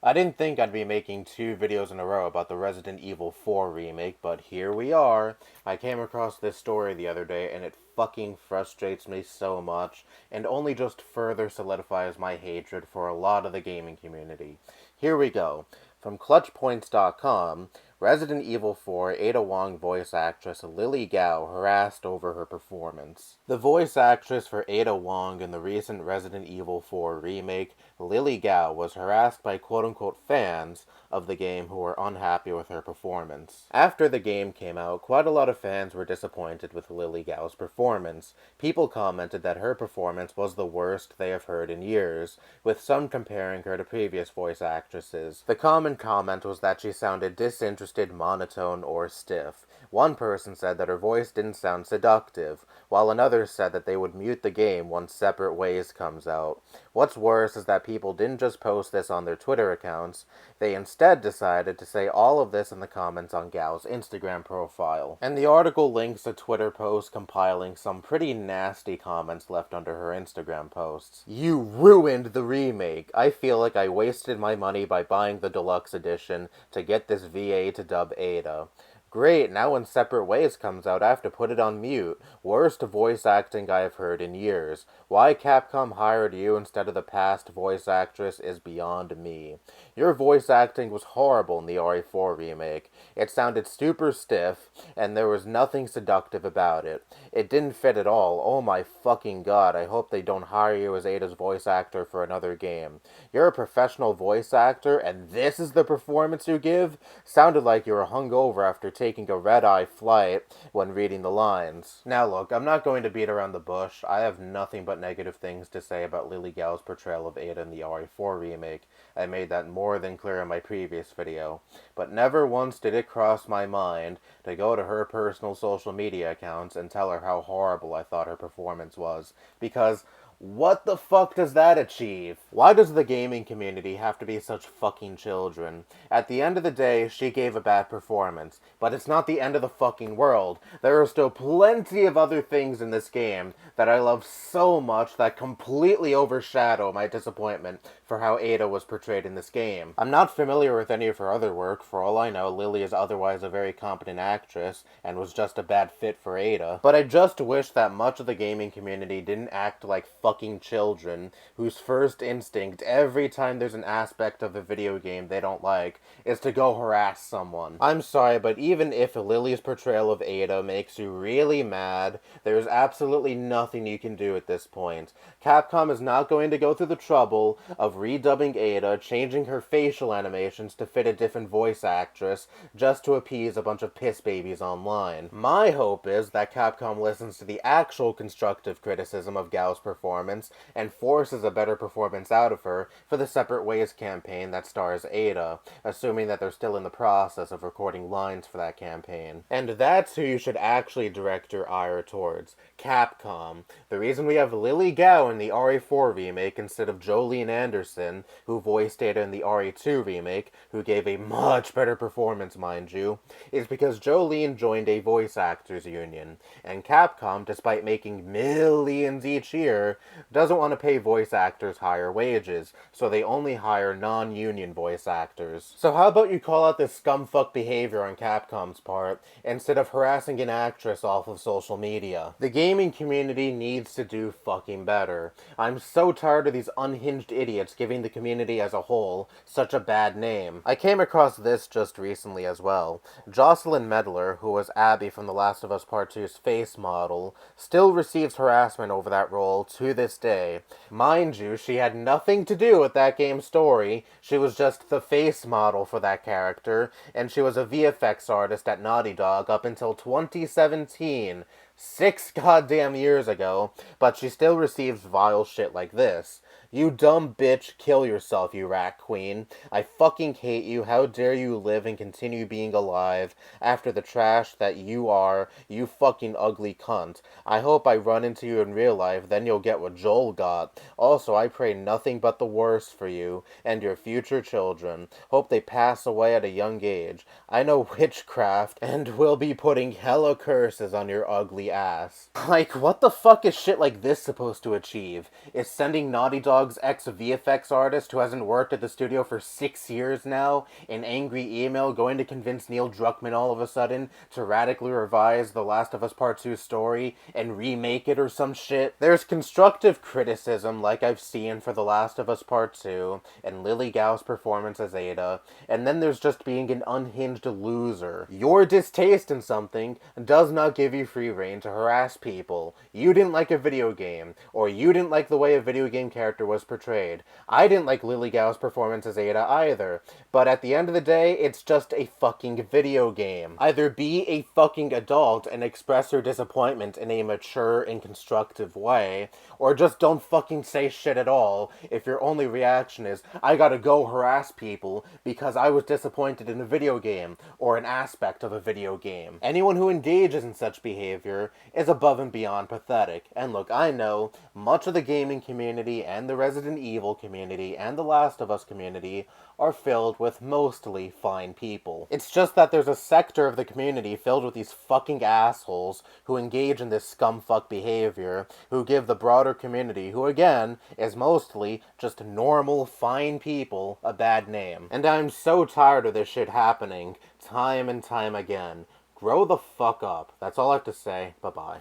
I didn't think I'd be making two videos in a row about the Resident Evil 4 remake, but here we are. I came across this story the other day and it fucking frustrates me so much and only just further solidifies my hatred for a lot of the gaming community. Here we go. From ClutchPoints.com, Resident Evil 4 Ada Wong voice actress Lily Gao harassed over her performance. The voice actress for Ada Wong in the recent Resident Evil 4 remake, Lily Gao, was harassed by quote-unquote fans of the game who were unhappy with her performance. After the game came out, quite a lot of fans were disappointed with Lily Gao's performance. People commented that her performance was the worst they have heard in years, with some comparing her to previous voice actresses. The common comment was that she sounded disinterested, monotone, or stiff. One person said that her voice didn't sound seductive, while another said that they would mute the game once Separate Ways comes out. What's worse is that people didn't just post this on their Twitter accounts, they instead decided to say all of this in the comments on Gao's Instagram profile. And the article links a Twitter post compiling some pretty nasty comments left under her Instagram posts. "You ruined the remake. I feel like I wasted my money by buying the deluxe edition to get this VA to dub Ada. Great, now when Separate Ways comes out, I have to put it on mute. Worst voice acting I've heard in years. Why Capcom hired you instead of the past voice actress is beyond me. Your voice acting was horrible in the RE4 remake. It sounded super stiff, and there was nothing seductive about it. It didn't fit at all. Oh my fucking god, I hope they don't hire you as Ada's voice actor for another game. You're a professional voice actor, and this is the performance you give? Sounded like you were hungover after taking a red-eye flight when reading the lines." Now look, I'm not going to beat around the bush. I have nothing but negative things to say about Lily Gao's portrayal of Ada in the RE4 remake. I made that more than clear in my previous video. But never once did it cross my mind to go to her personal social media accounts and tell her how horrible I thought her performance was. Because what the fuck does that achieve? Why does the gaming community have to be such fucking children? At the end of the day, she gave a bad performance, but it's not the end of the fucking world. There are still plenty of other things in this game that I love so much that completely overshadow my disappointment for how Ada was portrayed in this game. I'm not familiar with any of her other work. For all I know, Lily is otherwise a very competent actress and was just a bad fit for Ada. But I just wish that much of the gaming community didn't act like fucking children whose first instinct every time there's an aspect of a video game they don't like is to go harass someone. I'm sorry, but even if Lily's portrayal of Ada makes you really mad, there's absolutely nothing you can do at this point. Capcom is not going to go through the trouble of redubbing Ada, changing her facial animations to fit a different voice actress, just to appease a bunch of piss babies online. My hope is that Capcom listens to the actual constructive criticism of Gao's performance and forces a better performance out of her for the Separate Ways campaign that stars Ada, assuming that they're still in the process of recording lines for that campaign. And that's who you should actually direct your ire towards. Capcom. The reason we have Lily Gao in the RE4 remake instead of Jolene Anderson, who voiced Ada in the RE2 remake, who gave a much better performance, mind you, is because Jolene joined a voice actors union, and Capcom, despite making millions each year, doesn't want to pay voice actors higher wages, so they only hire non-union voice actors. So how about you call out this scumfuck behavior on Capcom's part, instead of harassing an actress off of social media? The gaming community needs to do fucking better. I'm so tired of these unhinged idiots giving the community as a whole such a bad name. I came across this just recently as well. Jocelyn Medler, who was Abby from The Last of Us Part 2's face model, still receives harassment over that role to this day. Mind you, she had nothing to do with that game's story. She was just the face model for that character, and she was a VFX artist at Naughty Dog up until 2017. 6 goddamn years ago, but she still receives vile shit like this. "You dumb bitch, kill yourself, you rat queen. I fucking hate you. How dare you live and continue being alive after the trash that you are, you fucking ugly cunt. I hope I run into you in real life, then you'll get what Joel got. Also, I pray nothing but the worst for you and your future children. Hope they pass away at a young age. I know witchcraft and will be putting hella curses on your ugly ass." Like, what the fuck is shit like this supposed to achieve? Is sending Naughty Dog Dog's ex-VFX artist who hasn't worked at the studio for 6 years now, an angry email going to convince Neil Druckmann all of a sudden to radically revise The Last of Us Part 2 story and remake it or some shit. There's constructive criticism like I've seen for The Last of Us Part 2 and Lily Gao's performance as Ada, and then there's just being an unhinged loser. Your distaste in something does not give you free rein to harass people. You didn't like a video game, or you didn't like the way a video game character was portrayed. I didn't like Lily Gao's performance as Ada either, but at the end of the day, it's just a fucking video game. Either be a fucking adult and express your disappointment in a mature and constructive way, or just don't fucking say shit at all if your only reaction is, I gotta go harass people because I was disappointed in a video game, or an aspect of a video game. Anyone who engages in such behavior is above and beyond pathetic. And look, I know much of the gaming community and the Resident Evil community and the Last of Us community are filled with mostly fine people. It's just that there's a sector of the community filled with these fucking assholes who engage in this scumfuck behavior, who give the broader community, who again, is mostly just normal, fine people, a bad name. And I'm so tired of this shit happening, time and time again. Grow the fuck up. That's all I have to say. Bye-bye.